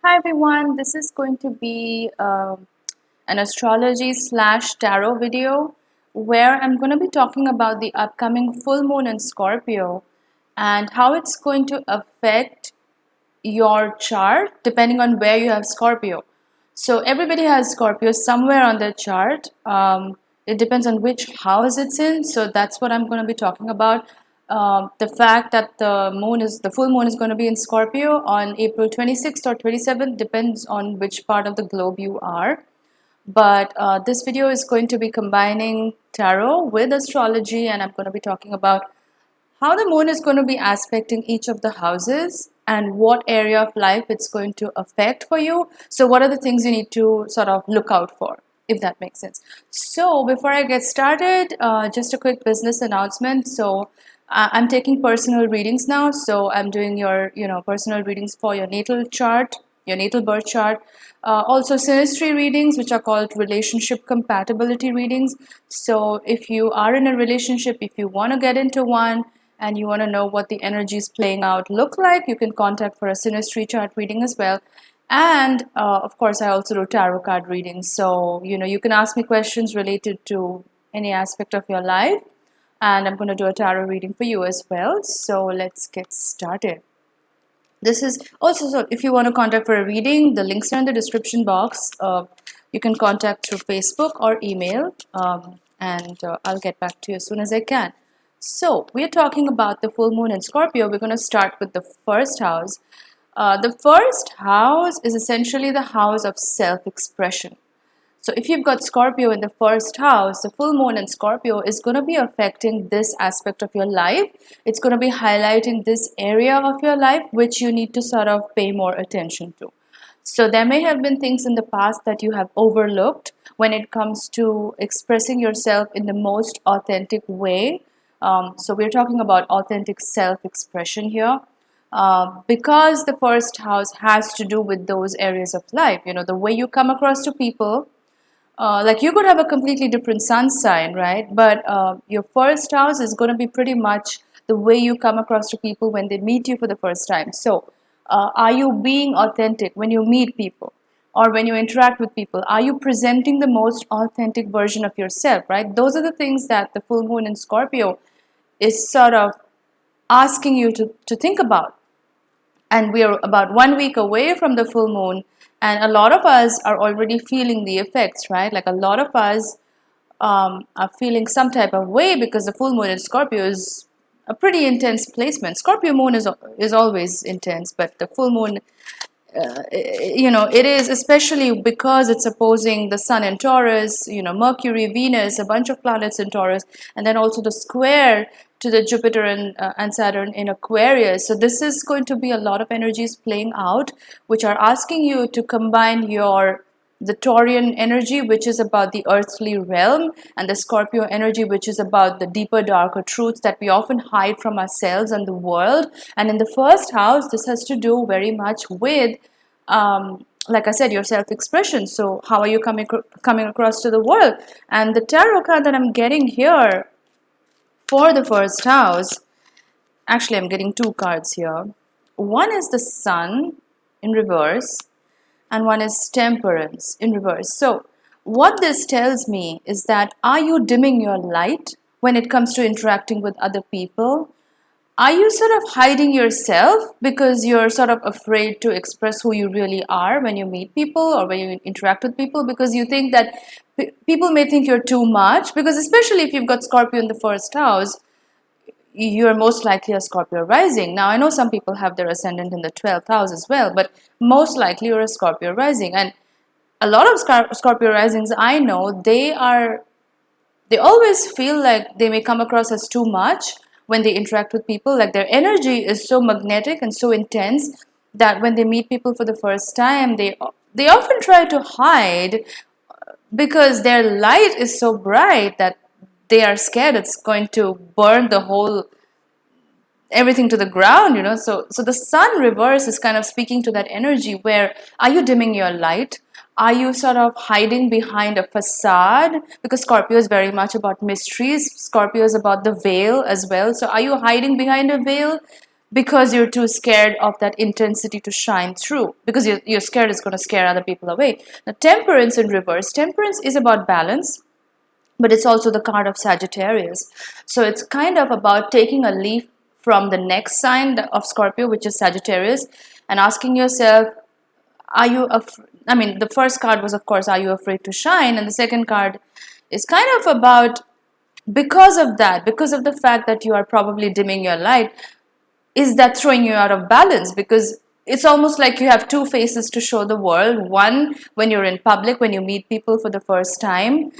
Hi everyone, this is going to be an astrology slash tarot video where I'm going to be talking about the upcoming full moon in Scorpio and how it's going to affect your chart depending on where you have Scorpio. So everybody has Scorpio somewhere on their chart. It depends on which house it's in. So that's what I'm going to be talking about. The fact that the full moon is going to be in Scorpio on April 26th or 27th depends on which part of the globe you are. But this video is going to be combining tarot with astrology, and I'm going to be talking about how the moon is going to be aspecting each of the houses and what area of life it's going to affect for you. So what are the things you need to sort of look out for, if that makes sense? So before I get started, just a quick business announcement. So I'm taking personal readings now. So I'm doing your personal readings for your natal chart, your natal birth chart. Also synastry readings, which are called relationship compatibility readings. So if you are in a relationship, if you want to get into one, and you want to know what the energies playing out look like, you can contact for a synastry chart reading as well. And of course, I also do tarot card readings. So, you can ask me questions related to any aspect of your life. And I'm going to do a tarot reading for you as well. So let's get started. This is also, so if you want to contact for a reading, the links are in the description box. You can contact through Facebook or email, and I'll get back to you as soon as I can. So we're talking about the full moon in Scorpio. We're going to start with the first house. The first house is essentially the house of self-expression. So if you've got Scorpio in the first house, the full moon in Scorpio is going to be affecting this aspect of your life. It's going to be highlighting this area of your life which you need to sort of pay more attention to. So there may have been things in the past that you have overlooked when it comes to expressing yourself in the most authentic way. So we're talking about authentic self-expression here. Because the first house has to do with those areas of life, the way you come across to people, like you could have a completely different sun sign, right? But your first house is going to be pretty much the way you come across to people when they meet you for the first time. So, are you being authentic when you meet people or when you interact with people? Are you presenting the most authentic version of yourself, right? Those are the things that the full moon in Scorpio is sort of asking you to think about. And we are about 1 week away from the full moon, and a lot of us are already feeling the effects, right? Like a lot of us are feeling some type of way because the full moon in Scorpio is a pretty intense placement. Scorpio moon is always intense, but the full moon, it is, especially because it's opposing the sun in Taurus, Mercury, Venus, a bunch of planets in Taurus, and then also the square to the Jupiter and Saturn in Aquarius. So this is going to be a lot of energies playing out, which are asking you to combine the Taurian energy, which is about the earthly realm, and the Scorpio energy, which is about the deeper, darker truths that we often hide from ourselves and the world. And in the first house, this has to do very much with, like I said, your self-expression. So how are you coming across to the world? And the tarot card that I'm getting here for the first house, actually I'm getting two cards here. One is the Sun in reverse, and one is Temperance in reverse. So what this tells me is that, are you dimming your light when it comes to interacting with other people? Are you sort of hiding yourself because you're sort of afraid to express who you really are when you meet people or when you interact with people, because you think that people may think you're too much? Because especially if you've got Scorpio in the first house, you're most likely a Scorpio rising. Now, I know some people have their ascendant in the 12th house as well, but most likely you're a Scorpio rising. And a lot of Scorpio risings I know, they always feel like they may come across as too much when they interact with people. Like their energy is so magnetic and so intense that when they meet people for the first time, they often try to hide because their light is so bright that they are scared it's going to burn the whole everything to the ground. So the Sun reverse is kind of speaking to that energy where, are you dimming your light? Are you sort of hiding behind a facade? Because Scorpio is very much about mysteries. Scorpio is about the veil as well. So are you hiding behind a veil because you're too scared of that intensity to shine through, because you're scared it's going to scare other people away. Now, Temperance in reverse. Temperance is about balance, but it's also the card of Sagittarius. So it's kind of about taking a leaf from the next sign of Scorpio, which is Sagittarius, and asking yourself, are you I mean, the first card was, of course, are you afraid to shine? And the second card is kind of about, because of that, because of the fact that you are probably dimming your light, is that throwing you out of balance? Because it's almost like you have two faces to show the world. One, when you're in public, when you meet people for the first time,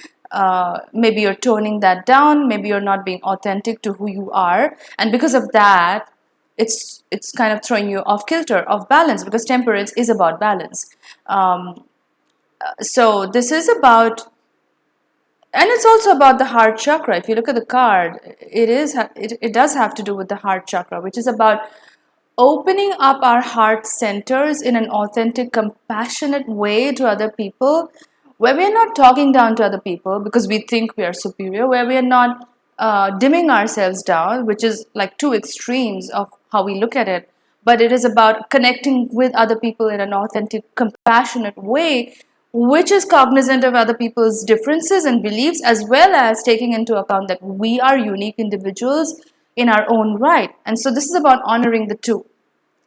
maybe you're toning that down, maybe you're not being authentic to who you are, and because of that, it's kind of throwing you off kilter, off balance, because Temperance is about balance. So this is about, and it's also about the heart chakra. If you look at the card, it does have to do with the heart chakra, which is about opening up our heart centers in an authentic, compassionate way to other people, where we're not talking down to other people because we think we are superior, where we are not dimming ourselves down, which is like two extremes of how we look at it. But it is about connecting with other people in an authentic, compassionate way, which is cognizant of other people's differences and beliefs, as well as taking into account that we are unique individuals in our own right. And so this is about honoring the two.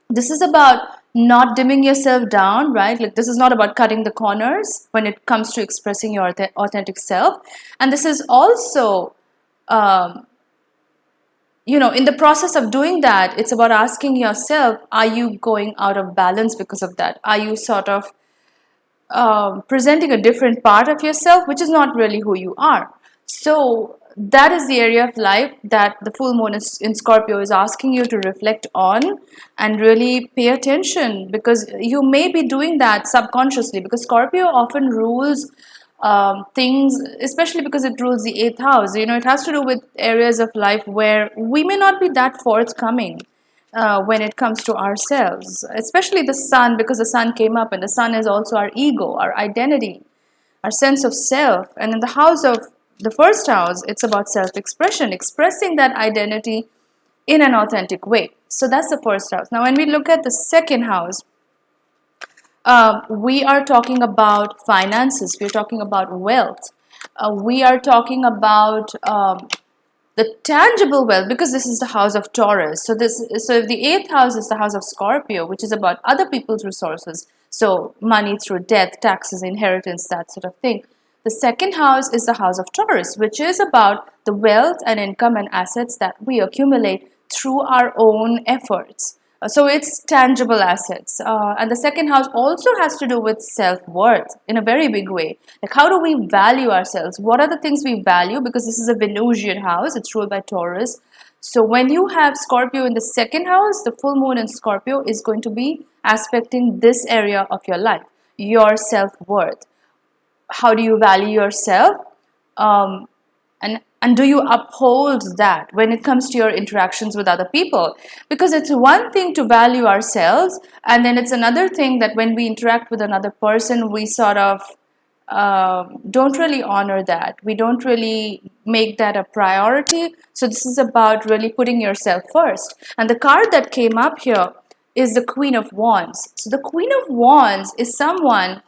This is about not dimming yourself down, right? Like, this is not about cutting the corners when it comes to expressing your authentic self. And this is also, in the process of doing that, it's about asking yourself, are you going out of balance because of that? Are you sort of presenting a different part of yourself, which is not really who you are? So that is the area of life that the full moon in Scorpio is asking you to reflect on and really pay attention, because you may be doing that subconsciously, because Scorpio often rules things, especially because it rules the eighth house. It has to do with areas of life where we may not be that forthcoming when it comes to ourselves, especially the sun, because the sun came up, and the sun is also our ego, our identity, our sense of self. And in the house of the first house, it's about self-expression, expressing that identity in an authentic way. So that's the first house. Now, when we look at the second house, we are talking about finances, we're talking about wealth, we are talking about the tangible wealth, because this is the house of Taurus. So if the eighth house is the house of Scorpio, which is about other people's resources, so money through death, taxes, inheritance, that sort of thing. The second house is the house of Taurus, which is about the wealth and income and assets that we accumulate through our own efforts. So it's tangible assets. And the second house also has to do with self-worth in a very big way. Like, how do we value ourselves? What are the things we value? Because this is a Venusian house. It's ruled by Taurus. So when you have Scorpio in the second house, the full moon in Scorpio is going to be aspecting this area of your life, your self-worth. How do you value yourself? And do you uphold that when it comes to your interactions with other people? Because it's one thing to value ourselves, and then it's another thing that when we interact with another person, we sort of don't really honor that. We don't really make that a priority. So this is about really putting yourself first. And the card that came up here is the Queen of Wands. So the Queen of Wands is someone,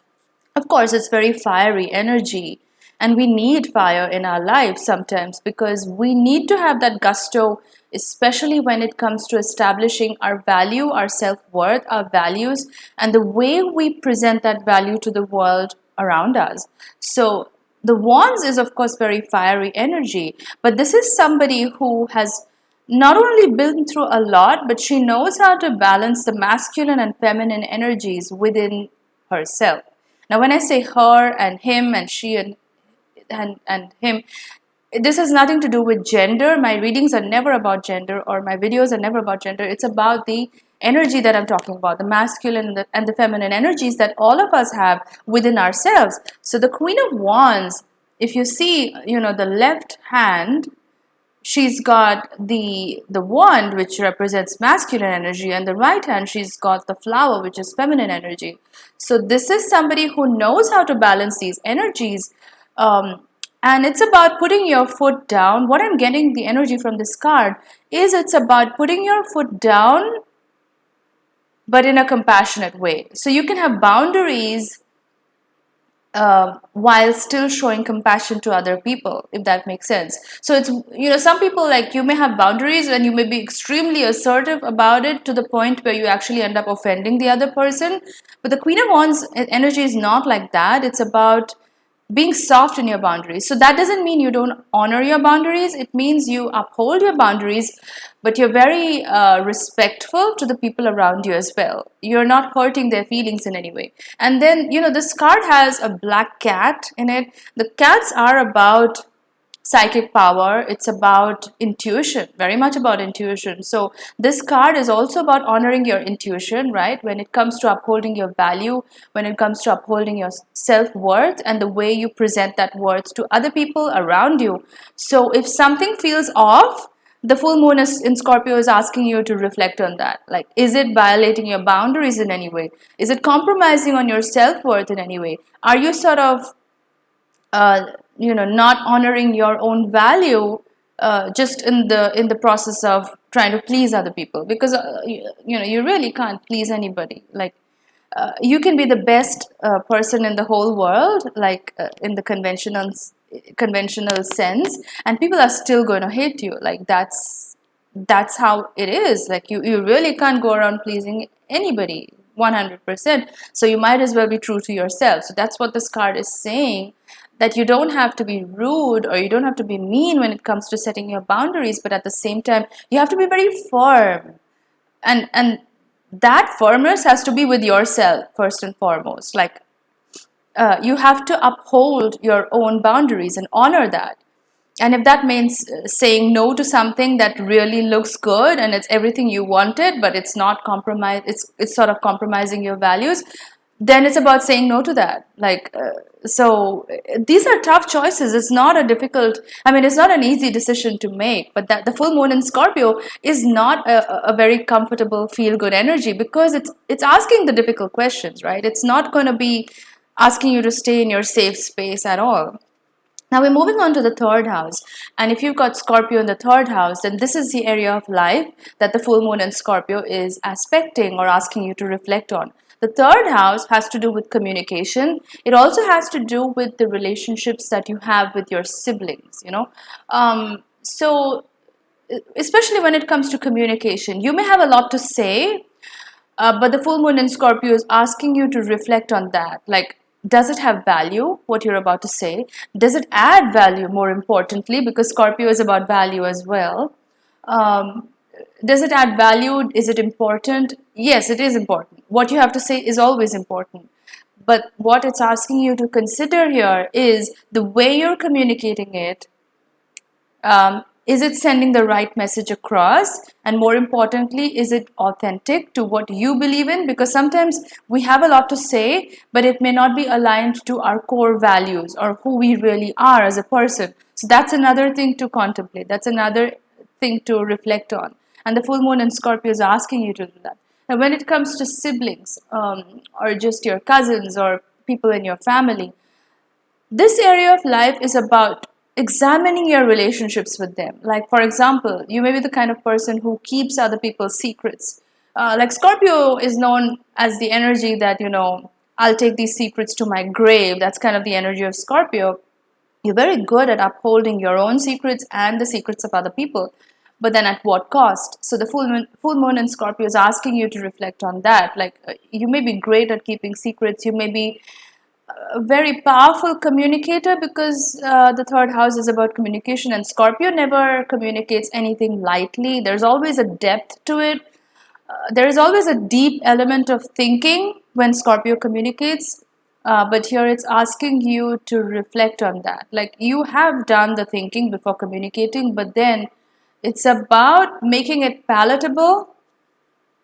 of course, it's very fiery energy. And we need fire in our lives sometimes, because we need to have that gusto, especially when it comes to establishing our value, our self-worth, our values, and the way we present that value to the world around us. So the Wands is, of course, very fiery energy, but this is somebody who has not only been through a lot, but she knows how to balance the masculine and feminine energies within herself. Now, when I say her and him and she and him, this has nothing to do with gender. My readings are never about gender, or my videos are never about gender. It's about the energy that I'm talking about, the masculine and the feminine energies that all of us have within ourselves. So the Queen of Wands, if you see, the left hand, she's got the wand, which represents masculine energy, and the right hand, she's got the flower, which is feminine energy. So this is somebody who knows how to balance these energies, And it's about putting your foot down. What I'm getting the energy from this card is it's about putting your foot down, but in a compassionate way. So you can have boundaries while still showing compassion to other people, if that makes sense. So it's, some people, like, you may have boundaries and you may be extremely assertive about it to the point where you actually end up offending the other person. But the Queen of Wands energy is not like that. It's about being soft in your boundaries. So that doesn't mean you don't honor your boundaries. It means you uphold your boundaries, but you're very respectful to the people around you as well. You're not hurting their feelings in any way. And then, this card has a black cat in it. The cats are about psychic power. It's about intuition, very much about intuition. So this card is also about honoring your intuition, right? When it comes to upholding your value, when it comes to upholding your self-worth and the way you present that worth to other people around you. So if something feels off, the full moon in Scorpio is asking you to reflect on that. Like, is it violating your boundaries in any way? Is it compromising on your self-worth in any way? Are you sort of uh, not honoring your own value, just in the process of trying to please other people? Because you really can't please anybody. Like, you can be the best person in the whole world, like, in the conventional sense, and people are still going to hate you. Like, that's how it is. Like, you really can't go around pleasing anybody 100%. So you might as well be true to yourself. So that's what this card is saying, that you don't have to be rude or you don't have to be mean when it comes to setting your boundaries, but at the same time you have to be very firm. And that firmness has to be with yourself first and foremost. Like, you have to uphold your own boundaries and honor that. And if that means saying no to something that really looks good and it's everything you wanted, but it's not compromise, it's sort of compromising your values, then it's about saying no to that. Like, these are tough choices. It's not a difficult, I mean, it's not an easy decision to make. But that the full moon in Scorpio is not a very comfortable, feel good energy, because it's asking the difficult questions, right? It's not going to be asking you to stay in your safe space at all. Now we're moving on to the third house. And if you've got Scorpio in the third house, then this is the area of life that the full moon in Scorpio is aspecting or asking you to reflect on. The third house has to do with communication. It also has to do with the relationships that you have with your siblings. So especially when it comes to communication, you may have a lot to say, but the full moon in Scorpio is asking you to reflect on that. Like, does it have value, what you're about to say? Does it add value, more importantly, because Scorpio is about value as well? Um, does it add value? Is it important? Yes, it is important. What you have to say is always important. But what it's asking you to consider here is the way you're communicating it. Is it sending the right message across? And more importantly, is it authentic to what you believe in? Because sometimes we have a lot to say, but it may not be aligned to our core values or who we really are as a person. So that's another thing to contemplate. That's another thing to reflect on. And the full moon in Scorpio is asking you to do that. Now, when it comes to siblings, or just your cousins or people in your family, this area of life is about examining your relationships with them. Like, for example, you may be the kind of person who keeps other people's secrets. Like, Scorpio is known as the energy that, I'll take these secrets to my grave. That's kind of the energy of Scorpio. You're very good at upholding your own secrets and the secrets of other people. But then at what cost? So the full moon in Scorpio is asking you to reflect on that. Like, you may be great at keeping secrets. You may be a very powerful communicator, because the third house is about communication, and Scorpio never communicates anything lightly. There's always a depth to it. There is always a deep element of thinking when Scorpio communicates. But here it's asking you to reflect on that. Like, you have done the thinking before communicating, but then it's about making it palatable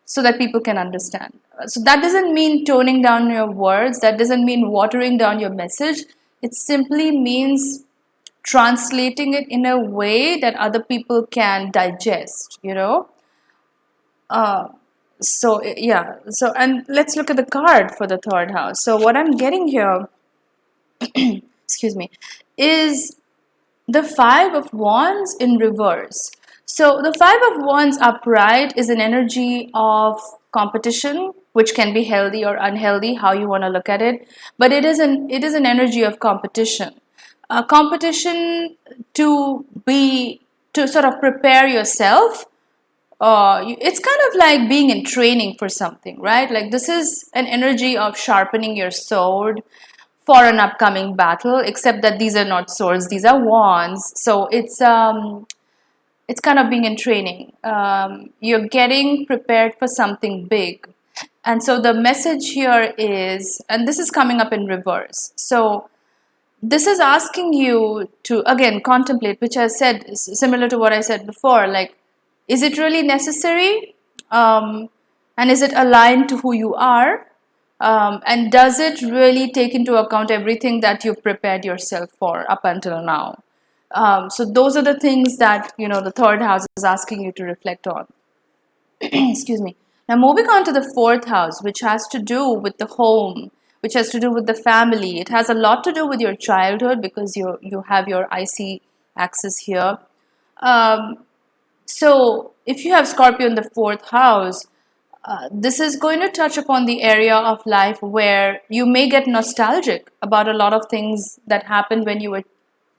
so that people can understand. So that doesn't mean toning down your words, that doesn't mean watering down your message. It simply means translating it in a way that other people can digest. Uh, yeah. So, and let's look at the card for the third house. So what I'm getting here, excuse me, is the Five of Wands in reverse. So the Five of Wands upright is an energy of competition, which can be healthy or unhealthy, how you want to look at it. But it is an energy of competition. Competition to sort of prepare yourself. It's kind of like being in training for something, right? Like this is an energy of sharpening your sword for an upcoming battle, except that these are not swords, these are wands. So it's kind of being in training. You're getting prepared for something big. And so the message here is, and this is coming up in reverse. So this is asking you to again contemplate, which I said is similar to what I said before. Like, is it really necessary? And is it aligned to who you are? And does it really take into account everything that you've prepared yourself for up until now? So those are the things that the third house is asking you to reflect on. Excuse me. Now, moving on to the fourth house, which has to do with the home, which has to do with the family. It has a lot to do with your childhood because you have your IC axis here. Um, so, if you have Scorpio in the fourth house, this is going to touch upon the area of life where you may get nostalgic about a lot of things that happened when you were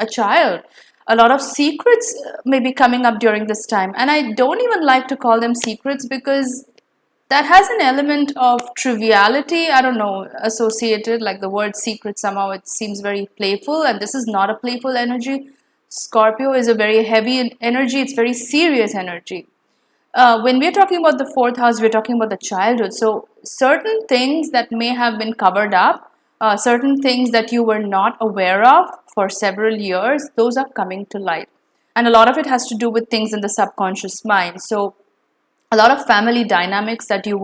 a child. A lot of secrets may be coming up during this time. And I don't even like to call them secrets because that has an element of triviality, I don't know, associated. Like the word secret, somehow it seems very playful, and this is not a playful energy. Scorpio is a very heavy energy, it's very serious energy. When we're talking about the fourth house, we're talking about the childhood. So, certain things that may have been covered up, certain things that you were not aware of for several years, those are coming to light. And a lot of it has to do with things in the subconscious mind. So, a lot of family dynamics that you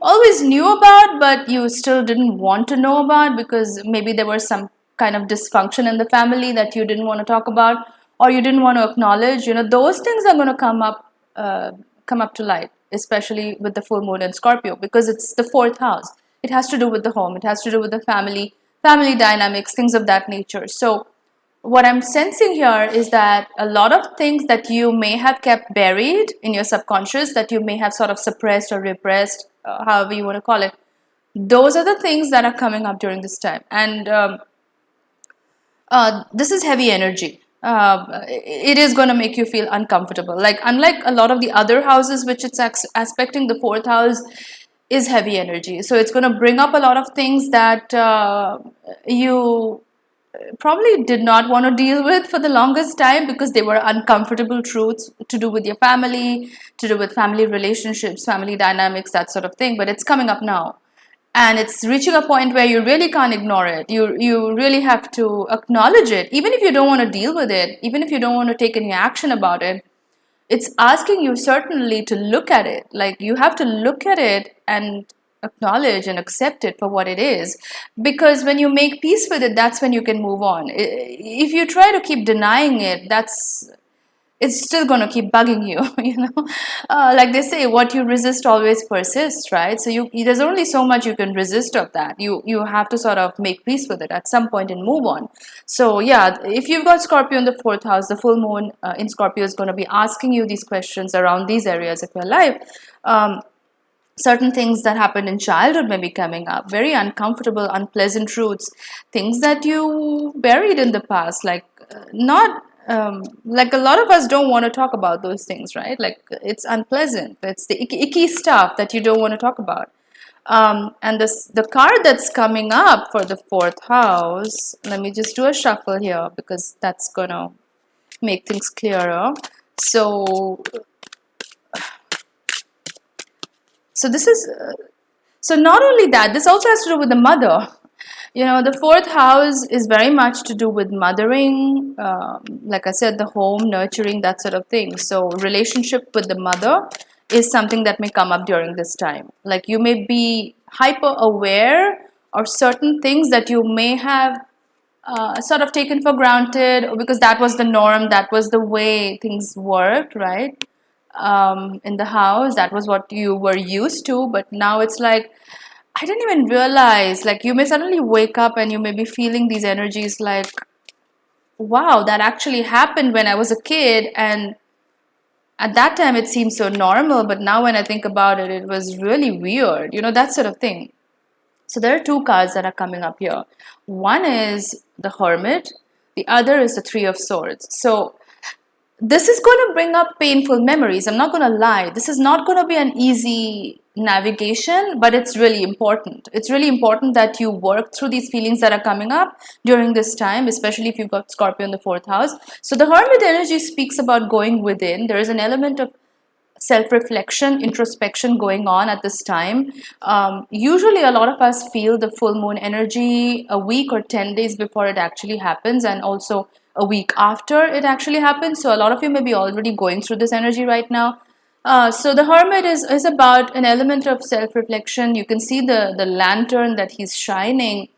always knew about, but you still didn't want to know about because maybe there was some kind of dysfunction in the family that you didn't want to talk about or you didn't want to acknowledge. Those things are going to come up to light, especially with the full moon in Scorpio, because it's the fourth house. It has to do with the home. It has to do with the family dynamics, things of that nature. So what I'm sensing here is that a lot of things that you may have kept buried in your subconscious, that you may have sort of suppressed or repressed, however you want to call it, those are the things that are coming up during this time. And this is heavy energy. It is going to make you feel uncomfortable. Like, unlike a lot of the other houses, which it's aspecting, the fourth house is heavy energy. So it's going to bring up a lot of things that you probably did not want to deal with for the longest time because they were uncomfortable truths to do with your family, to do with family relationships, family dynamics, that sort of thing. But it's coming up now. And it's reaching a point where you really can't ignore it. You really have to acknowledge it. Even if you don't want to deal with it, even if you don't want to take any action about it, it's asking you certainly to look at it. Like, you have to look at it and acknowledge and accept it for what it is, because when you make peace with it, that's when you can move on. If you try to keep denying it, it's still going to keep bugging you. Like they say, what you resist always persists, right? So there's only so much you can resist of that. You have to sort of make peace with it at some point and move on. So yeah, if you've got Scorpio in the fourth house, the full moon in Scorpio is going to be asking you these questions around these areas of your life. Certain things that happened in childhood may be coming up, very uncomfortable, unpleasant truths, things that you buried in the past, like not like a lot of us don't want to talk about those things, right? Like, it's unpleasant, it's the icky stuff that you don't want to talk about. And the card that's coming up for the fourth house, let me just do a shuffle here because that's gonna make things clearer. So this is so not only that, this also has to do with the mother. The fourth house is very much to do with mothering, like I said, the home, nurturing, that sort of thing. So relationship with the mother is something that may come up during this time. Like, you may be hyper aware of certain things that you may have sort of taken for granted because that was the norm, that was the way things worked, right? In the house, that was what you were used to. But now it's like, I didn't even realize. Like, you may suddenly wake up and you may be feeling these energies like, wow, that actually happened when I was a kid, and at that time it seemed so normal, but now when I think about it, it was really weird, that sort of thing. So there are two cards that are coming up here. One is the Hermit, the other is the Three of Swords. So this is going to bring up painful memories. I'm not going to lie. This is not going to be an easy navigation, but it's really important. It's really important that you work through these feelings that are coming up during this time, especially if you've got Scorpio in the fourth house. So the Hermit energy speaks about going within. There is an element of self-reflection, introspection going on at this time. Usually a lot of us feel the full moon energy a week or 10 days before it actually happens, and also a week after it actually happens. So a lot of you may be already going through this energy right now. So the Hermit is about an element of self-reflection. You can see the lantern that he's shining.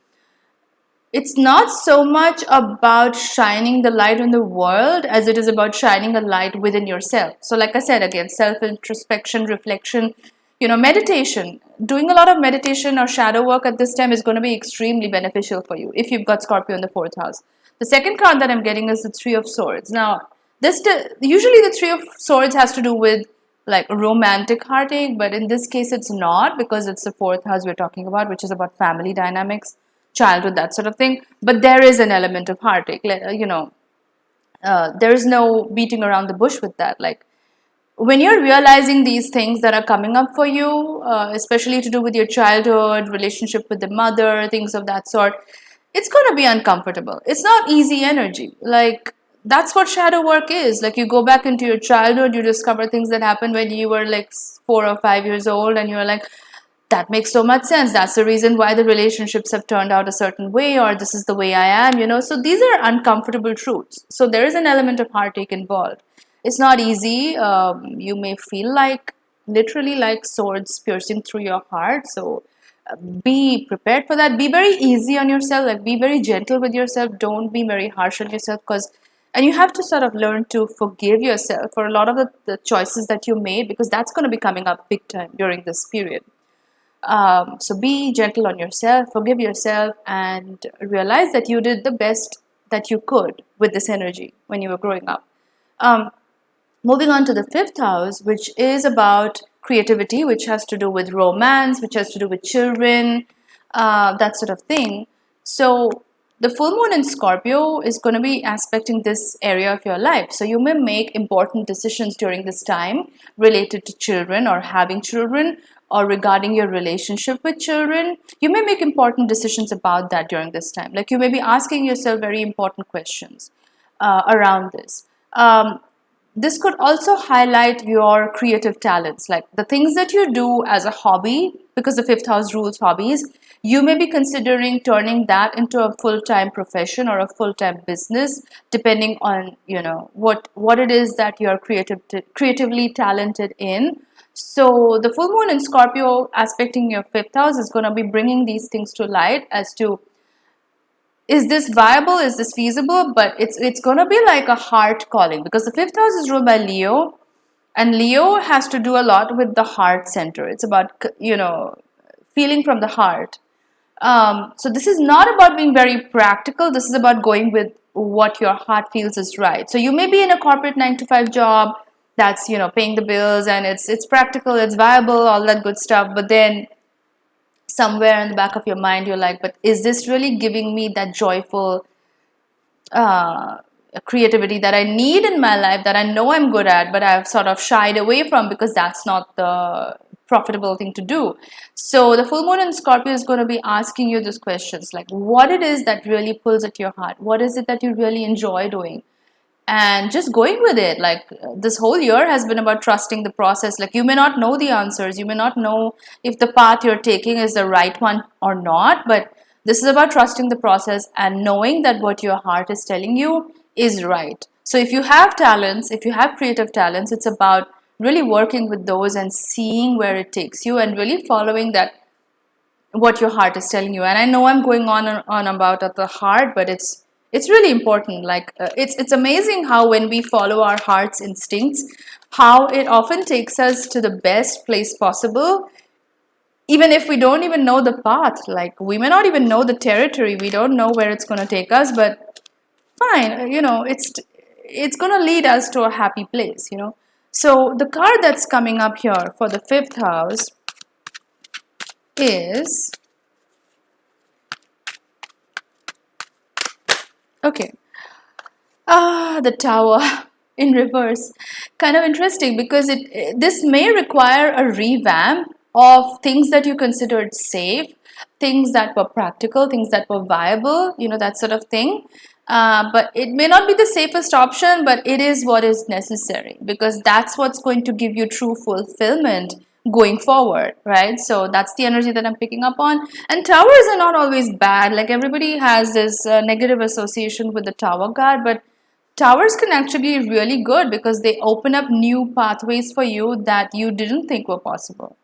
It's not so much about shining the light on the world as it is about shining a light within yourself. So like I said, again, self-introspection, reflection, meditation. Doing a lot of meditation or shadow work at this time is going to be extremely beneficial for you if you've got Scorpio in the fourth house. The second card that I'm getting is the Three of Swords. Now, usually the Three of Swords has to do with like romantic heartache, but in this case it's not, because it's the fourth house we're talking about, which is about family dynamics, childhood, that sort of thing. But there is an element of heartache. There is no beating around the bush with that. Like, when you're realizing these things that are coming up for you, especially to do with your childhood, relationship with the mother, things of that sort, it's going to be uncomfortable. It's not easy energy. Like, that's what shadow work is. Like, you go back into your childhood, you discover things that happened when you were like 4 or 5 years old, and you're like, that makes so much sense. That's the reason why the relationships have turned out a certain way, or this is the way I am. So these are uncomfortable truths. So there is an element of heartache involved. It's not easy. You may feel like literally like swords piercing through your heart. So be prepared for that. Be very easy on yourself. Like, be very gentle with yourself. Don't be very harsh on yourself, and you have to sort of learn to forgive yourself for a lot of the choices that you made, because that's going to be coming up big time during this period. So be gentle on yourself, forgive yourself, and realize that you did the best that you could with this energy when you were growing up. Um, Moving on to the fifth house, which is about creativity, which has to do with romance, which has to do with children, that sort of thing. So the full moon in Scorpio is going to be aspecting this area of your life. So you may make important decisions during this time related to children or having children, or regarding your relationship with children. You may make important decisions about that during this time. Like, you may be asking yourself very important questions around this. This could also highlight your creative talents, like the things that you do as a hobby, because the fifth house rules hobbies. You may be considering turning that into a full-time profession or a full-time business, depending on what it is that you're creatively talented in. So the full moon in Scorpio aspecting your fifth house is going to be bringing these things to light as to, is this viable, is this feasible? But it's going to be like a heart calling, because the fifth house is ruled by Leo, and Leo has to do a lot with the heart center. It's about feeling from the heart. So this is not about being very practical. This is about going with what your heart feels is right. So you may be in a corporate 9 to 5 job that's paying the bills, and it's practical, it's viable, all that good stuff. But then somewhere in the back of your mind, you're like, but is this really giving me that joyful uh, creativity that I need in my life, that I know I'm good at, but I've sort of shied away from because that's not the profitable thing to do. So the full moon in Scorpio is going to be asking you these questions, like what it is that really pulls at your heart, what is it that you really enjoy doing, and just going with it. Like, this whole year has been about trusting the process. Like, you may not know the answers, you may not know if the path you're taking is the right one or not, but this is about trusting the process and knowing that what your heart is telling you is right. So if you have talents, if you have creative talents, it's about really working with those and seeing where it takes you and really following that, what your heart is telling you. And I know I'm going on about the heart, but it's really important. Like, it's amazing how when we follow our heart's instincts, how it often takes us to the best place possible, even if we don't even know the path. Like, we may not even know the territory, we don't know where it's going to take us, but fine. It's going to lead us to a happy place. So the card that's coming up here for the fifth house is, okay, the Tower in reverse. Kind of interesting because this may require a revamp of things that you considered safe, things that were practical, things that were viable, that sort of thing. But it may not be the safest option, but it is what is necessary because that's what's going to give you true fulfillment going forward, right? So that's the energy that I'm picking up on. And towers are not always bad. Like everybody has this negative association with the tower card, but towers can actually be really good because they open up new pathways for you that you didn't think were possible,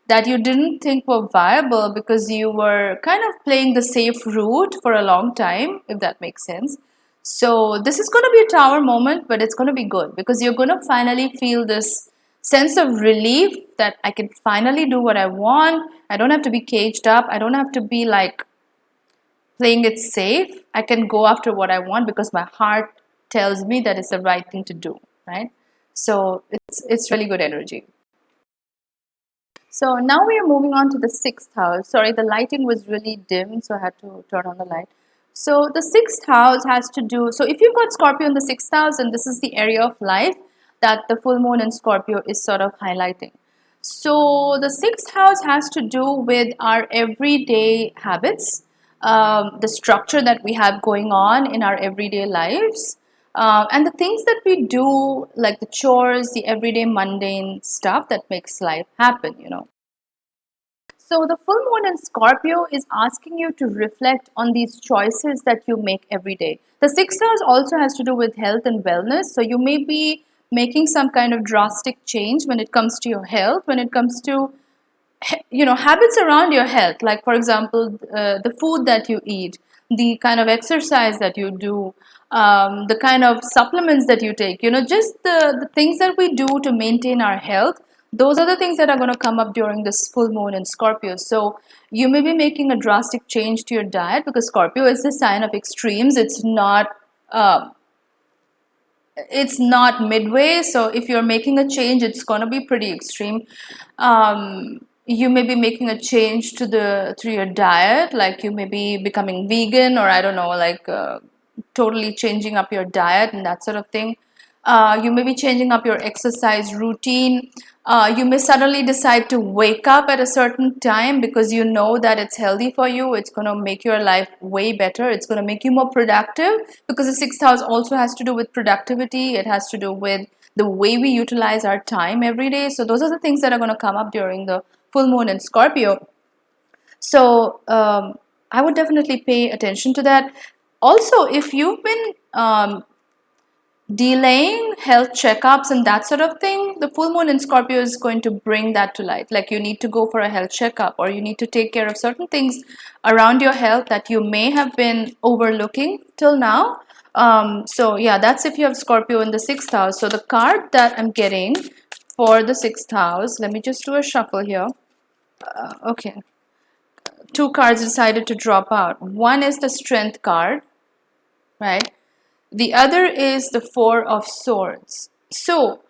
that you didn't think were viable because you were kind of playing the safe route for a long time, if that makes sense. So this is going to be a tower moment, but it's going to be good because you're going to finally feel this sense of relief that I can finally do what I want. I don't have to be caged up. I don't have to be like playing it safe. I can go after what I want because my heart tells me that it's the right thing to do, right? So it's really good energy. So now we are moving on to the sixth house. Sorry, the lighting was really dim, so I had to turn on the light. So the sixth house has to do, so if you've got Scorpio in the sixth house, and this is the area of life that the full moon in Scorpio is sort of highlighting. So the sixth house has to do with our everyday habits, the structure that we have going on in our everyday lives, and the things that we do, like the chores, the everyday mundane stuff that makes life happen. So the full moon in Scorpio is asking you to reflect on these choices that you make every day. The sixth house also has to do with health and wellness. So you may be making some kind of drastic change when it comes to your health, when it comes to habits around your health, like for example the food that you eat, the kind of exercise that you do, the kind of supplements that you take, just the things that we do to maintain our health. Those are the things that are going to come up during this full moon in Scorpio. So you may be making a drastic change to your diet because Scorpio is the sign of extremes. Uh, it's not midway. So if you're making a change, it's going to be pretty extreme. You may be making a change to your diet, like you may be becoming vegan, or I don't know, like totally changing up your diet and that sort of thing. You may be changing up your exercise routine. You may suddenly decide to wake up at a certain time because you know that it's healthy for you. It's going to make your life way better. It's going to make you more productive because the sixth house also has to do with productivity. It has to do with the way we utilize our time every day. So those are the things that are going to come up during the full moon in Scorpio. So I would definitely pay attention to that. Also, if you've been delaying health checkups and that sort of thing, the full moon in Scorpio is going to bring that to light. Like you need to go for a health checkup, or you need to take care of certain things around your health that you may have been overlooking till now. So yeah, that's if you have Scorpio in the sixth house. So the card that I'm getting for the sixth house, let me just do a shuffle here. Okay, two cards decided to drop out. One is the Strength card, right? The other is the Four of Swords. So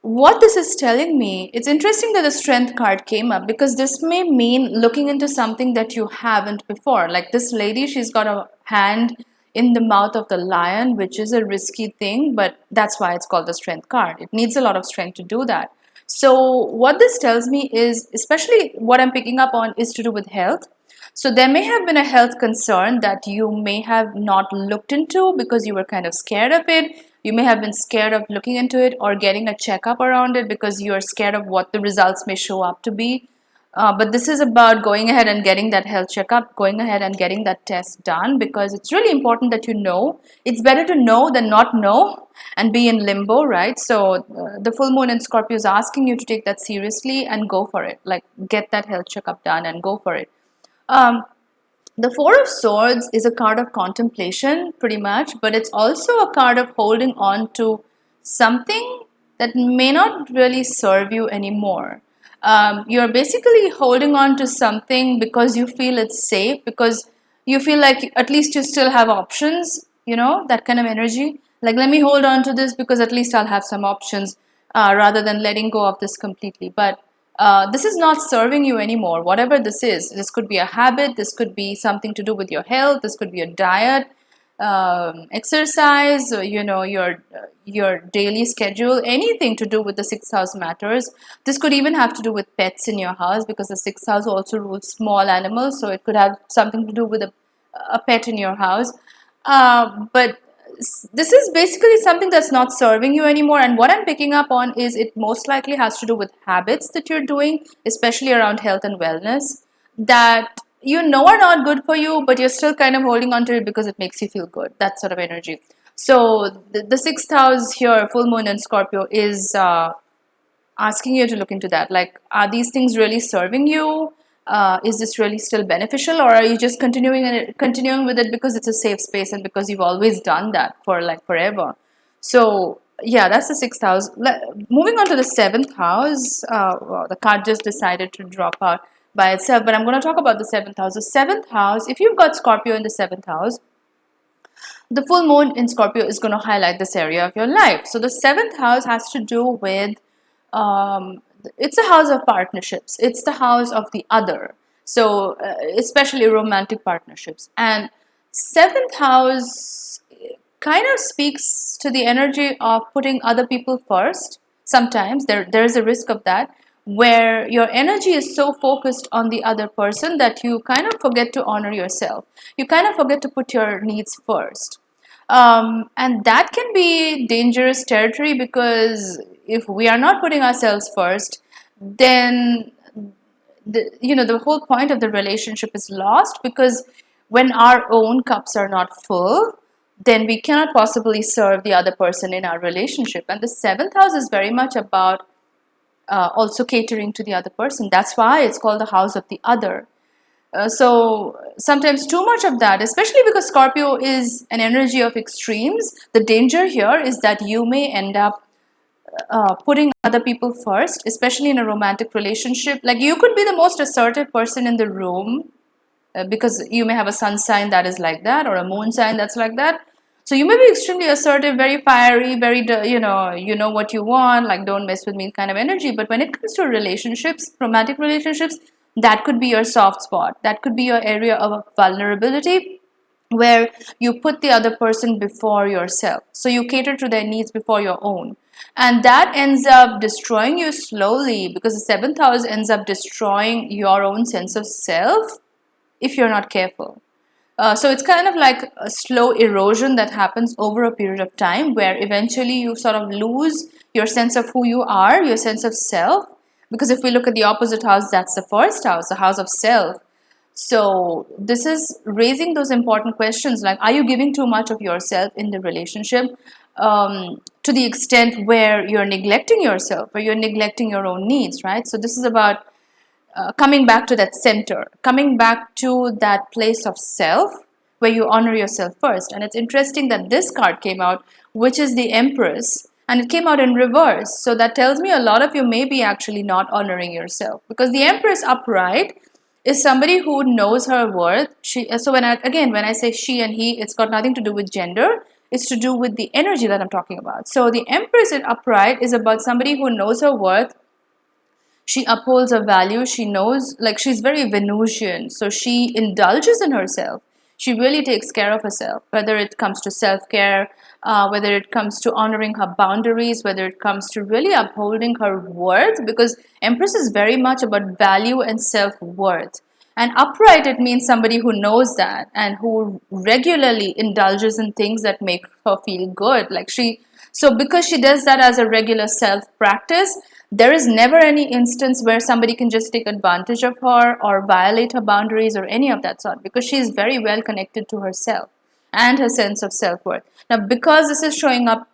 what this is telling me, it's interesting that the Strength card came up because this may mean looking into something that you haven't before. Like this lady, she's got a hand in the mouth of the lion, which is a risky thing, but that's why it's called the Strength card. It needs a lot of strength to do that. So what this tells me is, especially what I'm picking up on, is to do with health. So there may have been a health concern that you may have not looked into because you were kind of scared of it. You may have been scared of looking into it or getting a checkup around it because you're scared of what the results may show up to be. But this is about going ahead and getting that health checkup, going ahead and getting that test done because it's really important that you know. It's better to know than not know and be in limbo, right? So the full moon in Scorpio is asking you to take that seriously and go for it. Like get that health checkup done and go for it. Um, the Four of Swords is a card of contemplation, pretty much, but it's also a card of holding on to something that may not really serve you anymore. You're basically holding on to something because you feel it's safe, because you feel like at least you still have options. that kind of energy. Like, let me hold on to this because at least I'll have some options, rather than letting go of this completely. But this is not serving you anymore. Whatever this is, this could be a habit, this could be something to do with your health, this could be a diet, exercise, or, your daily schedule, anything to do with the sixth house matters. This could even have to do with pets in your house, because the sixth house also rules small animals, so it could have something to do with a pet in your house. But this is basically something that's not serving you anymore. And what I'm picking up on is it most likely has to do with habits that you're doing, especially around health and wellness, that are not good for you, but you're still kind of holding on to it because it makes you feel good. That sort of energy. So the sixth house here, full moon in Scorpio, is asking you to look into that. Like, are these things really serving you? Is this really still beneficial, or are you just continuing with it because it's a safe space and because you've always done that for like forever? So yeah, that's the sixth house. Moving on to the seventh house. Well, the card just decided to drop out by itself, but I'm going to talk about the seventh house. The seventh house, if you've got Scorpio in the seventh house, the full moon in Scorpio is going to highlight this area of your life. So the seventh house has to do with, it's a house of partnerships. It's the house of the other. So especially romantic partnerships. And seventh house kind of speaks to the energy of putting other people first. Sometimes there's a risk of that, where your energy is so focused on the other person that you kind of forget to honor yourself. You kind of forget to put your needs first. And that can be dangerous territory, because if we are not putting ourselves first, then the whole point of the relationship is lost, because when our own cups are not full, then we cannot possibly serve the other person in our relationship. And the seventh house is very much about also catering to the other person. That's why it's called the house of the other. So sometimes too much of that, especially because Scorpio is an energy of extremes, the danger here is that you may end up putting other people first, especially in a romantic relationship. Like, you could be the most assertive person in the room, because you may have a sun sign that is like that, or a moon sign that's like that. So you may be extremely assertive, very fiery, very, you know what you want, like, don't mess with me kind of energy. But when it comes to relationships, romantic relationships, that could be your soft spot. That could be your area of vulnerability, where you put the other person before yourself. So you cater to their needs before your own. And that ends up destroying you slowly, because the seventh house ends up destroying your own sense of self if you're not careful. So it's kind of like a slow erosion that happens over a period of time, where eventually you sort of lose your sense of who you are, your sense of self. Because if we look at the opposite house, that's the first house, the house of self. So this is raising those important questions, like, are you giving too much of yourself in the relationship, to the extent where you're neglecting yourself, where you're neglecting your own needs, right? So this is about coming back to that center, coming back to that place of self where you honor yourself first. And it's interesting that this card came out, which is the Empress, and it came out in reverse. So that tells me a lot of you may be actually not honoring yourself, because the Empress upright is somebody who knows her worth. So when I say she and he, it's got nothing to do with gender. It's to do with the energy that I'm talking about. So the Empress in upright is about somebody who knows her worth. She upholds her values. She knows, like, she's very Venusian, so she indulges in herself. She really takes care of herself, whether it comes to self-care, whether it comes to honoring her boundaries, whether it comes to really upholding her worth, because Empress is very much about value and self-worth. And upright, it means somebody who knows that and who regularly indulges in things that make her feel good. So because she does that as a regular self practice, there is never any instance where somebody can just take advantage of her or violate her boundaries or any of that sort, because she is very well connected to herself and her sense of self-worth. Now, because this is showing up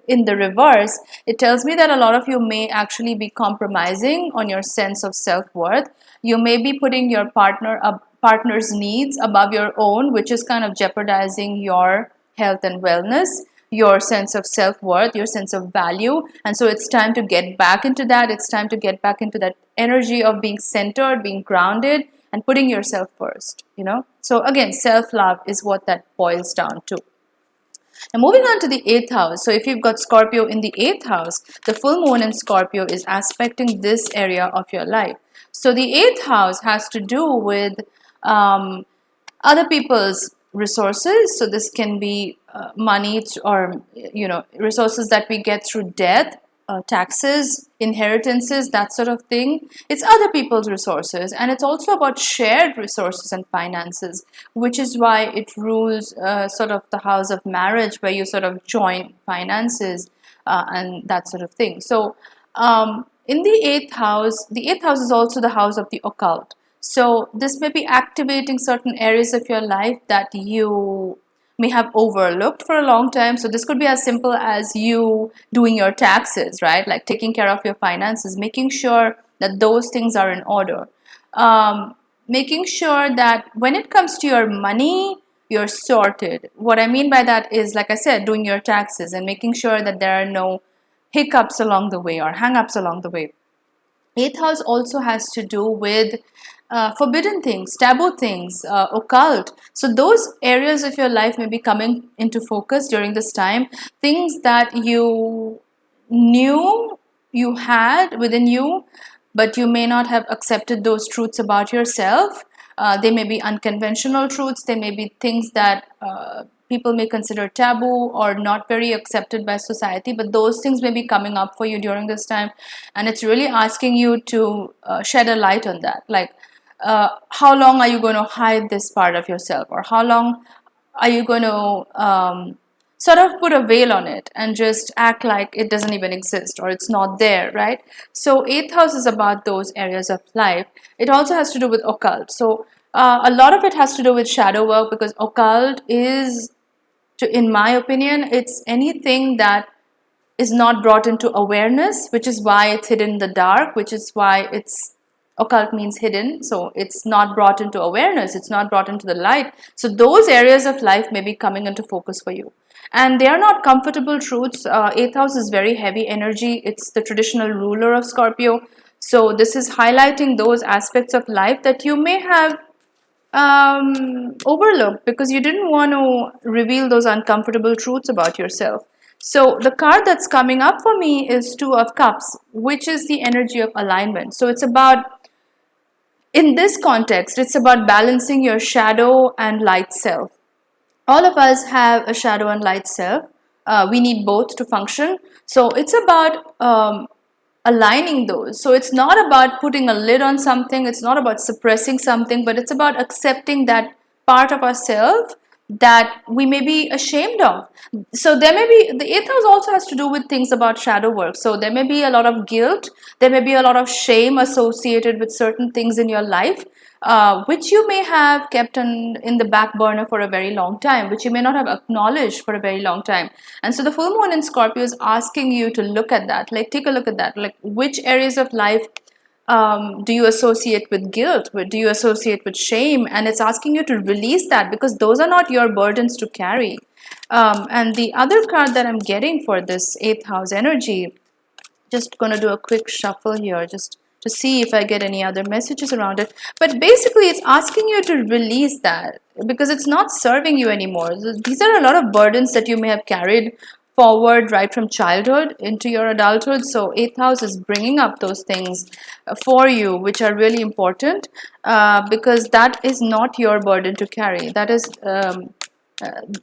in the reverse, it tells me that a lot of you may actually be compromising on your sense of self-worth. You may be putting your partner's needs above your own, which is kind of jeopardizing your health and wellness, your sense of self-worth, your sense of value. And so it's time to get back into that. It's time to get back into that energy of being centered, being grounded, and putting yourself first. So again, self-love is what that boils down to. Now, moving on to the 8th house. So, if you've got Scorpio in the 8th house, the full moon in Scorpio is aspecting this area of your life. So, the 8th house has to do with um, other people's resources. So, this can be money or resources that we get through death, taxes, inheritances, that sort of thing. It's other people's resources, and it's also about shared resources and finances, which is why it rules sort of the house of marriage, where you sort of join finances and that sort of thing. So, in the eighth house is also the house of the occult. So, this may be activating certain areas of your life that you may have overlooked for a long time. So this could be as simple as you doing your taxes, right? Like taking care of your finances, making sure that those things are in order. Making sure that when it comes to your money, you're sorted. What I mean by that is, like I said, doing your taxes and making sure that there are no hiccups along the way or hang-ups along the way. Eighth house also has to do with forbidden things, taboo things, occult. So those areas of your life may be coming into focus during this time. Things that you knew you had within you, but you may not have accepted those truths about yourself. They may be unconventional truths. They may be things that people may consider taboo or not very accepted by society, but those things may be coming up for you during this time, and it's really asking you to shed a light on that. Like, how long are you going to hide this part of yourself, or how long are you going to sort of put a veil on it and just act like it doesn't even exist or it's not there, right? So eighth house is about those areas of life. It also has to do with occult. So a lot of it has to do with shadow work, because occult is, in my opinion, it's anything that is not brought into awareness, which is why it's hidden in the dark, which is why it's occult means hidden. So it's not brought into awareness, it's not brought into the light. So those areas of life may be coming into focus for you. And they are not comfortable truths. Eighth house is very heavy energy. It's the traditional ruler of Scorpio. So this is highlighting those aspects of life that you may have overlooked because you didn't want to reveal those uncomfortable truths about yourself. So the card that's coming up for me is Two of Cups, which is the energy of alignment. So it's about, in this context, it's about balancing your shadow and light self. All of us have a shadow and light self. We need both to function. So it's about aligning those. So it's not about putting a lid on something, it's not about suppressing something, but it's about accepting that part of ourselves that we may be ashamed of. So there may be, the eighth house also has to do with things about shadow work. So there may be a lot of guilt, there may be a lot of shame associated with certain things in your life, which you may have kept in the back burner for a very long time, which you may not have acknowledged for a very long time. And so the full moon in Scorpio is asking you to look at that, like take a look at that, like which areas of life do you associate with guilt? Do you associate with shame? And it's asking you to release that, because those are not your burdens to carry. And the other card that I'm getting for this eighth house energy, just going to do a quick shuffle here just to see if I get any other messages around it. But basically, it's asking you to release that because it's not serving you anymore. These are a lot of burdens that you may have carried forward right from childhood into your adulthood. So eighth house is bringing up those things for you, which are really important, because that is not your burden to carry. That is,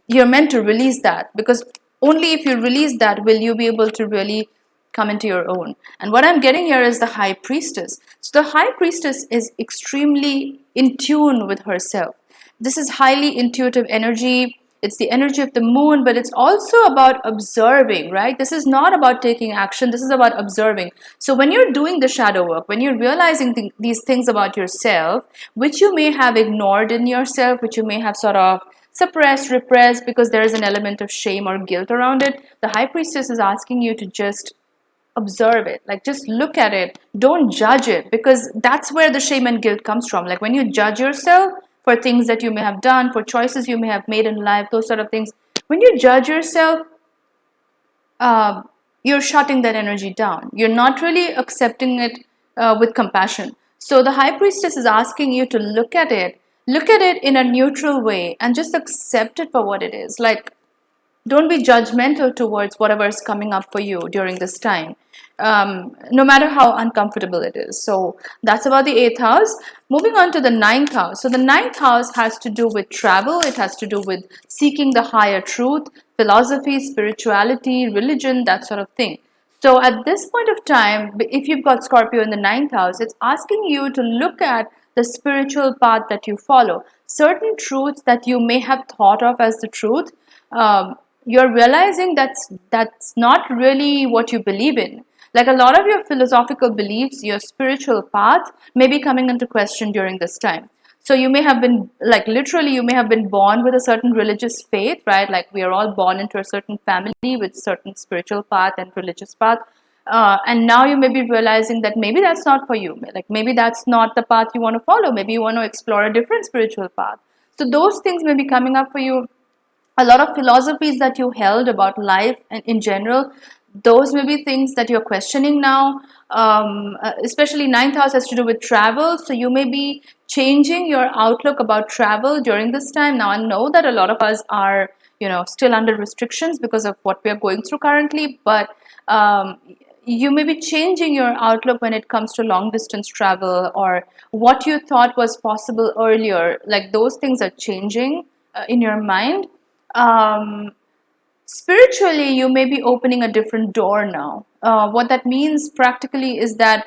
you're meant to release that, because only if you release that will you be able to really come into your own. And what I'm getting here is the high priestess. So the high priestess is extremely in tune with herself. This is highly intuitive energy. It's the energy of the moon, but it's also about observing, right? This is not about taking action. This is about observing. So when you're doing the shadow work, when you're realizing these things about yourself, which you may have ignored in yourself, which you may have sort of suppressed, repressed, because there is an element of shame or guilt around it, the high priestess is asking you to just observe it, like just look at it, don't judge it, because that's where the shame and guilt comes from. Like when you judge yourself for things that you may have done, for choices you may have made in life, those sort of things, when you judge yourself, you're shutting that energy down, you're not really accepting it with compassion. So the high priestess is asking you to look at it in a neutral way and just accept it for what it is. Like, don't be judgmental towards whatever is coming up for you during this time, no matter how uncomfortable it is. So that's about the eighth house. Moving on to the ninth house. So the ninth house has to do with travel. It has to do with seeking the higher truth, philosophy, spirituality, religion, that sort of thing. So at this point of time, if you've got Scorpio in the ninth house, it's asking you to look at the spiritual path that you follow. Certain truths that you may have thought of as the truth, you're realizing that's not really what you believe in. Like a lot of your philosophical beliefs, your spiritual path may be coming into question during this time. So you may have been, like, literally you may have been born with a certain religious faith, right? Like we are all born into a certain family with certain spiritual path and religious path. And now you may be realizing that maybe that's not for you. Like maybe that's not the path you want to follow. Maybe you want to explore a different spiritual path. So those things may be coming up for you. A lot of philosophies that you held about life and in general, those may be things that you're questioning now. Especially ninth house has to do with travel, so you may be changing your outlook about travel during this time. Now I know that a lot of us are, still under restrictions because of what we are going through currently, but you may be changing your outlook when it comes to long distance travel, or what you thought was possible earlier, like those things are changing in your mind. Um, spiritually you may be opening a different door now. What that means practically is that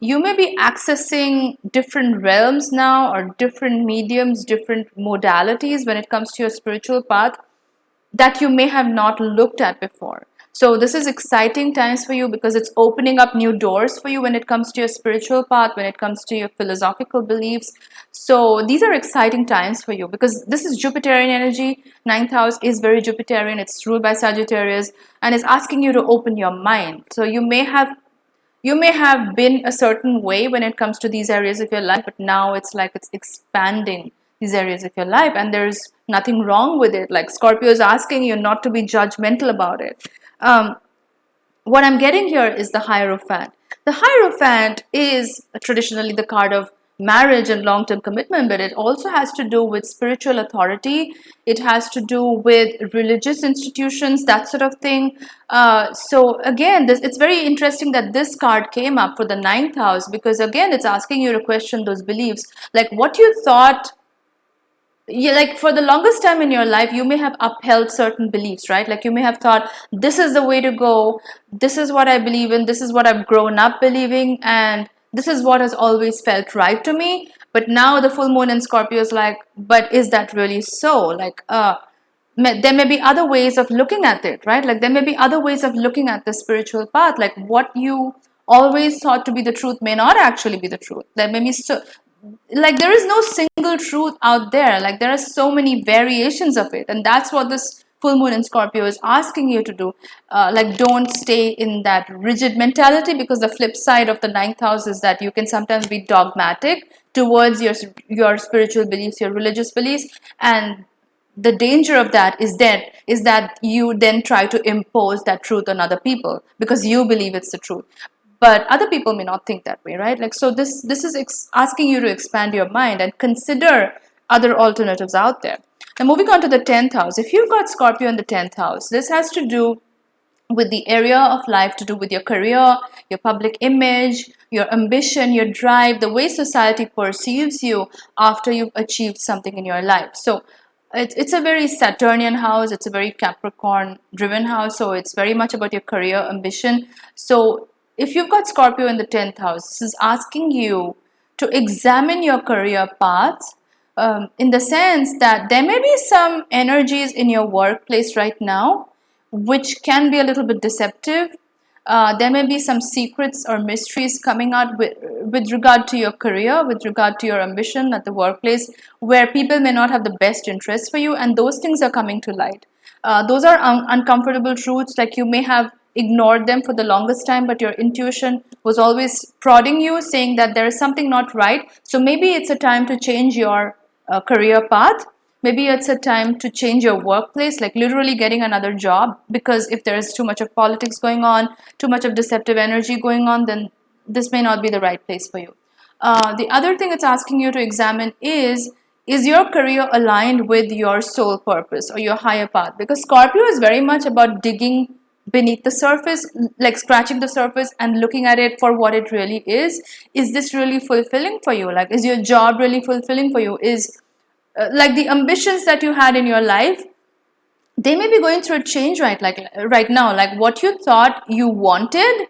you may be accessing different realms now, or different mediums, different modalities when it comes to your spiritual path that you may have not looked at before. So this is exciting times for you because it's opening up new doors for you when it comes to your spiritual path, when it comes to your philosophical beliefs. So these are exciting times for you because this is Jupiterian energy. Ninth house is very Jupiterian. It's ruled by Sagittarius and is asking you to open your mind. So you may have been a certain way when it comes to these areas of your life, but now it's like it's expanding these areas of your life, and there's nothing wrong with it. Like Scorpio is asking you not to be judgmental about it. um, what I'm getting here is the Hierophant. The Hierophant is traditionally the card of marriage and long term commitment, but it also has to do with spiritual authority. It has to do with religious institutions, that sort of thing. So, again, it's very interesting that this card came up for the ninth house because, again, it's asking you to question those beliefs. Like what you thought, yeah, like for the longest time in your life you may have upheld certain beliefs, right? Like you may have thought this is the way to go, this is what I believe in, this is what I've grown up believing, and this is what has always felt right to me. But now the full moon in Scorpio is like, but is that really so? Like there may be other ways of looking at it, right? Like there may be other ways of looking at the spiritual path. Like what you always thought to be the truth may not actually be the truth. There may be so, like there is no single truth out there. Like there are so many variations of it, and that's what this full moon in Scorpio is asking you to do. Like don't stay in that rigid mentality, because the flip side of the ninth house is that you can sometimes be dogmatic towards your spiritual beliefs, your religious beliefs, and the danger of that is that you then try to impose that truth on other people because you believe it's the truth, but other people may not think that way, right? Like so this is asking you to expand your mind and consider other alternatives out there. Now moving on to the 10th house. If you've got Scorpio in the 10th house, this has to do with the area of life to do with your career, your public image, your ambition, your drive, the way society perceives you after you've achieved something in your life. So it's a very Saturnian house, it's a very Capricorn driven house, so it's very much about your career ambition. So if you've got Scorpio in the 10th house, this is asking you to examine your career paths, in the sense that there may be some energies in your workplace right now which can be a little bit deceptive. There may be some secrets or mysteries coming out with regard to your career, with regard to your ambition at the workplace, where people may not have the best interest for you, and those things are coming to light. Those are uncomfortable truths, like you may have ignored them for the longest time, but your intuition was always prodding you, saying that there is something not right. So maybe it's a time to change your career path. Maybe it's a time to change your workplace, like literally getting another job, because if there is too much of politics going on, too much of deceptive energy going on, then this may not be the right place for you. The other thing it's asking you to examine is is your career aligned with your soul purpose or your higher path? Because Scorpio is very much about digging beneath the surface, like scratching the surface and looking at it for what it really is. Is this really fulfilling for you? Like, is your job really fulfilling for you? Is like the ambitions that you had in your life, they may be going through a change right now. Like what you thought you wanted,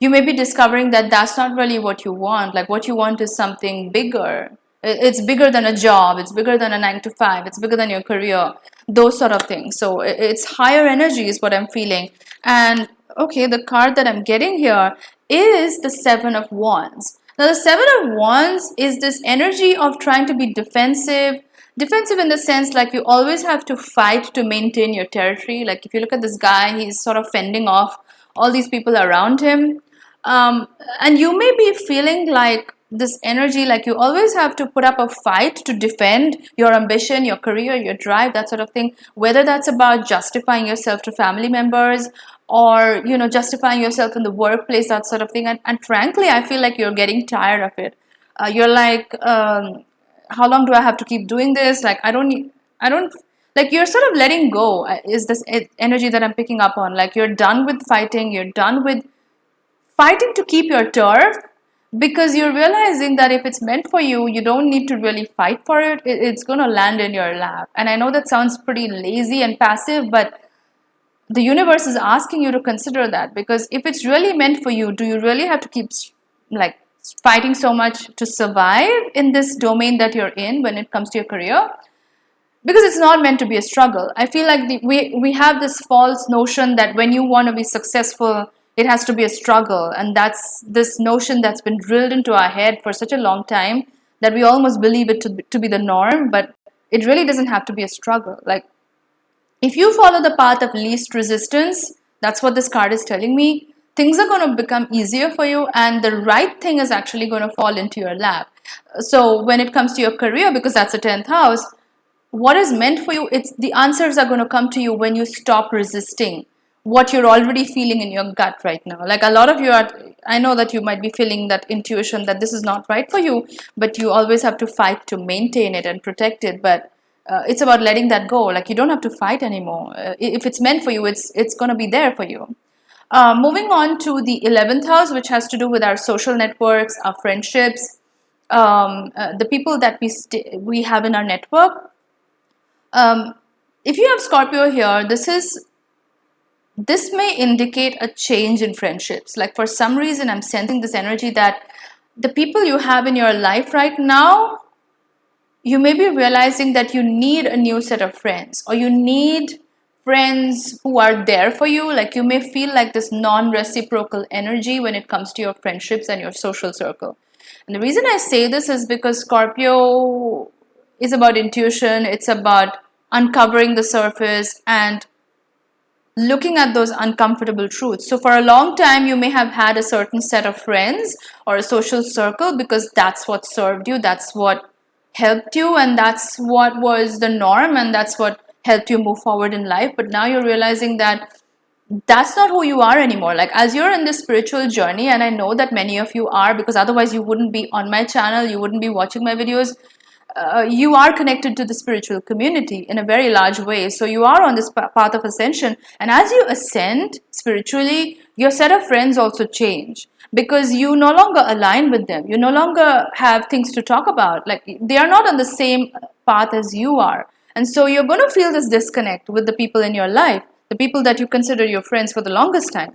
you may be discovering that that's not really what you want. Like what you want is something bigger. It's bigger than a job, it's bigger than a 9 to 5, it's bigger than your career, those sort of things. So it's higher energy is what I'm feeling. And okay, the card that I'm getting here is the 7 of Wands. Now the 7 of Wands is this energy of trying to be defensive in the sense like you always have to fight to maintain your territory. Like if you look at this guy, he's sort of fending off all these people around him. And you may be feeling like this energy, like you always have to put up a fight to defend your ambition, your career, your drive, that sort of thing. Whether that's about justifying yourself to family members or, you know, justifying yourself in the workplace, that sort of thing. And frankly, I feel like you're getting tired of it. You're like, how long do I have to keep doing this? Like, I don't, like you're sort of letting go, is this energy that I'm picking up on. Like you're done with fighting, you're done with fighting to keep your turf, because you're realizing that if it's meant for you, you don't need to really fight for it. It's going to land in your lap. And I know that sounds pretty lazy and passive, but the universe is asking you to consider that, because if it's really meant for you, do you really have to keep like fighting so much to survive in this domain that you're in when it comes to your career? Because it's not meant to be a struggle. I feel like we have this false notion that when you want to be successful, it has to be a struggle. And that's this notion that's been drilled into our head for such a long time that we almost believe it to be the norm. But it really doesn't have to be a struggle. Like if you follow the path of least resistance, that's what this card is telling me, things are going to become easier for you and the right thing is actually going to fall into your lap. So when it comes to your career, because that's the 10th house, what is meant for you, it's the answers are going to come to you when you stop resisting what you're already feeling in your gut right now. Like a lot of you are, I know that you might be feeling that intuition that this is not right for you, but you always have to fight to maintain it and protect it. But it's about letting that go. Like you don't have to fight anymore. If it's meant for you, it's going to be there for you. Moving on to the 11th house, which has to do with our social networks, our friendships, the people that we have in our network. If you have Scorpio here, this may indicate a change in friendships. Like for some reason, I'm sensing this energy that the people you have in your life right now, you may be realizing that you need a new set of friends, or you need friends who are there for you. Like you may feel like this non-reciprocal energy when it comes to your friendships and your social circle. And the reason I say this is because Scorpio is about intuition. It's about uncovering the surface and looking at those uncomfortable truths. So for a long time, you may have had a certain set of friends or a social circle because that's what served you, that's what helped you, and that's what was the norm, and that's what helped you move forward in life. But now you're realizing that that's not who you are anymore. Like as you're in this spiritual journey, and I know that many of you are, because otherwise you wouldn't be on my channel, you wouldn't be watching my videos. You are connected to the spiritual community in a very large way. So you are on this path of ascension, and as you ascend spiritually, your set of friends also change, because you no longer align with them. You no longer have things to talk about. Like they are not on the same path as you are, and so you're going to feel this disconnect with the people in your life, the people that you consider your friends for the longest time.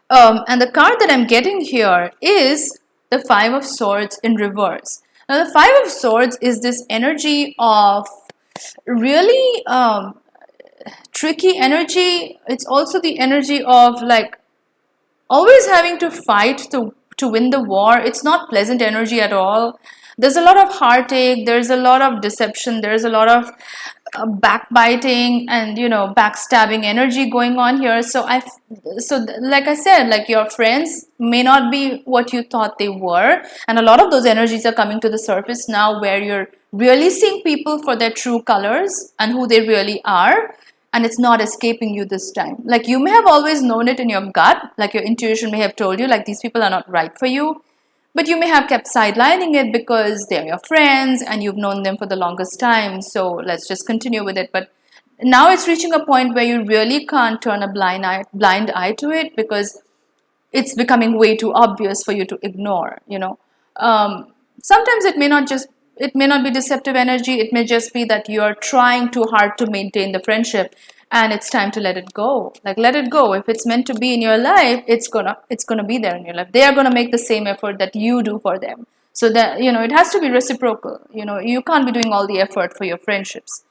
And the card that I'm getting here is the 5 of Swords in reverse. Now, the 5 of Swords is this energy of really tricky energy. It's also the energy of like always having to fight to win the war. It's not pleasant energy at all. There's a lot of heartache, there's a lot of deception, there's a lot of backbiting and backstabbing energy going on here. Like I said, like your friends may not be what you thought they were, and a lot of those energies are coming to the surface now, where you're really seeing people for their true colors and who they really are, and it's not escaping you this time. Like you may have always known it in your gut, like your intuition may have told you like these people are not right for you, but you may have kept sidelining it because they're your friends and you've known them for the longest time. So let's just continue with it. But now it's reaching a point where you really can't turn a blind eye to it, because it's becoming way too obvious for you to ignore. Sometimes it may not be deceptive energy. It may just be that you're trying too hard to maintain the friendship, and it's time to let it go. Like, let it go. If it's meant to be in your life, it's gonna be there in your life. They are gonna make the same effort that you do for them. So that, it has to be reciprocal. You can't be doing all the effort for your friendships.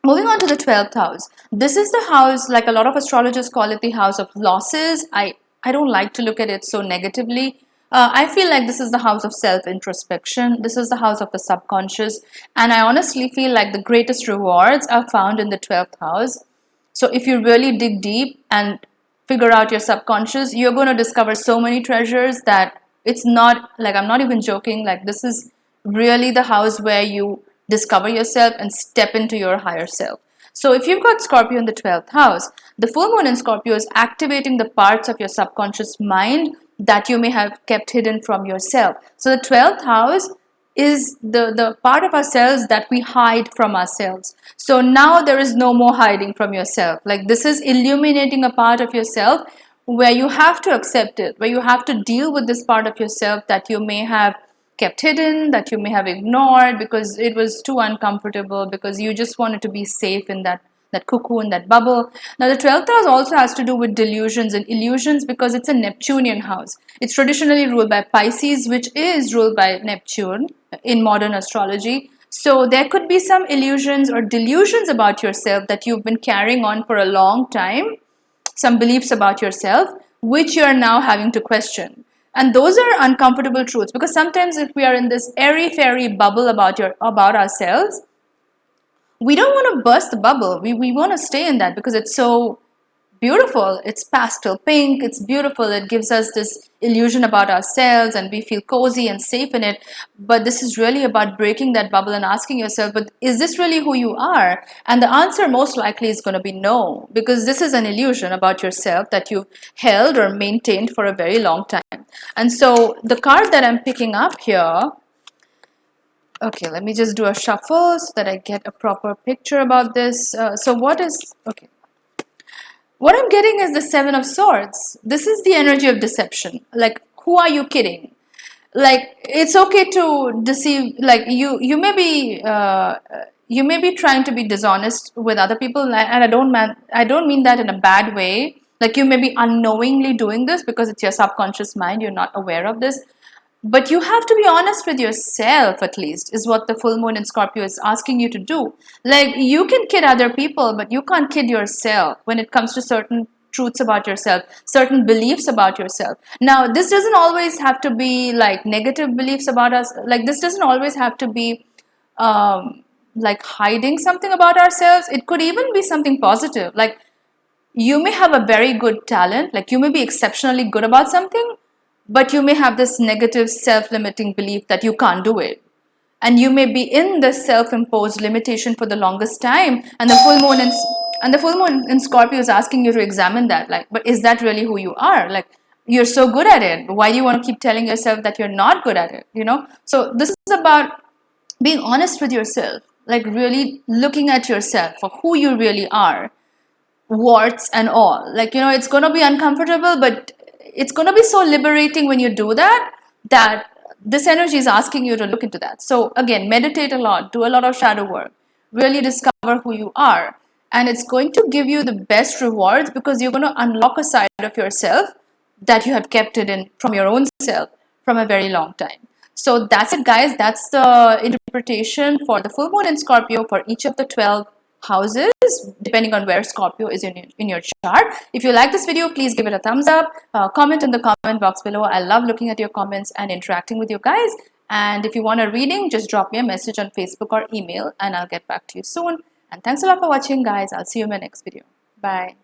Moving on to the 12th house. This is the house, like a lot of astrologers call it, the house of losses. I don't like to look at it so negatively. I feel like this is the house of self-introspection. This is the house of the subconscious. And I honestly feel like the greatest rewards are found in the 12th house. So if you really dig deep and figure out your subconscious, you're going to discover so many treasures that it's not like, I'm not even joking, like this is really the house where you discover yourself and step into your higher self. So if you've got Scorpio in the 12th house, the full moon in Scorpio is activating the parts of your subconscious mind that you may have kept hidden from yourself. So the 12th house is the part of ourselves that we hide from ourselves. So now there is no more hiding from yourself. Like, this is illuminating a part of yourself where you have to accept it, where you have to deal with this part of yourself that you may have kept hidden, that you may have ignored because it was too uncomfortable, because you just wanted to be safe in that cocoon, that bubble. Now, the 12th house also has to do with delusions and illusions, because it's a Neptunian house. It's traditionally ruled by Pisces, which is ruled by Neptune in modern astrology. So there could be some illusions or delusions about yourself that you've been carrying on for a long time, some beliefs about yourself, which you're now having to question. And those are uncomfortable truths, because sometimes if we are in this airy-fairy bubble about ourselves, we don't want to burst the bubble. We want to stay in that because it's so beautiful. It's pastel pink. It's beautiful. It gives us this illusion about ourselves and we feel cozy and safe in it. But this is really about breaking that bubble and asking yourself, but is this really who you are? And the answer most likely is going to be no, because this is an illusion about yourself that you've held or maintained for a very long time. And so the card that I'm picking up here, okay, let me just do a shuffle so that I get a proper picture about this. Okay. What I'm getting is the Seven of Swords. This is the energy of deception. Like, who are you kidding? Like, it's okay to deceive. Like, you may be trying to be dishonest with other people, and I don't mean that in a bad way. Like, you may be unknowingly doing this because it's your subconscious mind. You're not aware of this. But you have to be honest with yourself, at least, is what the full moon in Scorpio is asking you to do. Like, you can kid other people, but you can't kid yourself when it comes to certain truths about yourself, certain beliefs about yourself. Now, this doesn't always have to be like negative beliefs about us. Like, this doesn't always have to be like hiding something about ourselves. It could even be something positive. Like, you may have a very good talent, like you may be exceptionally good about something, but you may have this negative self-limiting belief that you can't do it. And you may be in this self-imposed limitation for the longest time, and the full moon in Scorpio is asking you to examine that. Like, but is that really who you are? Like, you're so good at it. Why do you want to keep telling yourself that you're not good at it? So this is about being honest with yourself, like really looking at yourself for who you really are, warts and all. Like, it's going to be uncomfortable, but it's going to be so liberating when you do that this energy is asking you to look into that. So again, meditate a lot, do a lot of shadow work, really discover who you are, and it's going to give you the best rewards, because you're going to unlock a side of yourself that you have kept it in from your own self from a very long time. So that's it, guys. That's the interpretation for the full moon in Scorpio for each of the 12 houses, depending on where Scorpio is in your chart. If you like this video, please give it a thumbs up, comment in the comment box below. I love looking at your comments and interacting with you guys. And if you want a reading, just drop me a message on Facebook or email and I'll get back to you soon. And thanks a lot for watching, guys. I'll see you in my next video. Bye.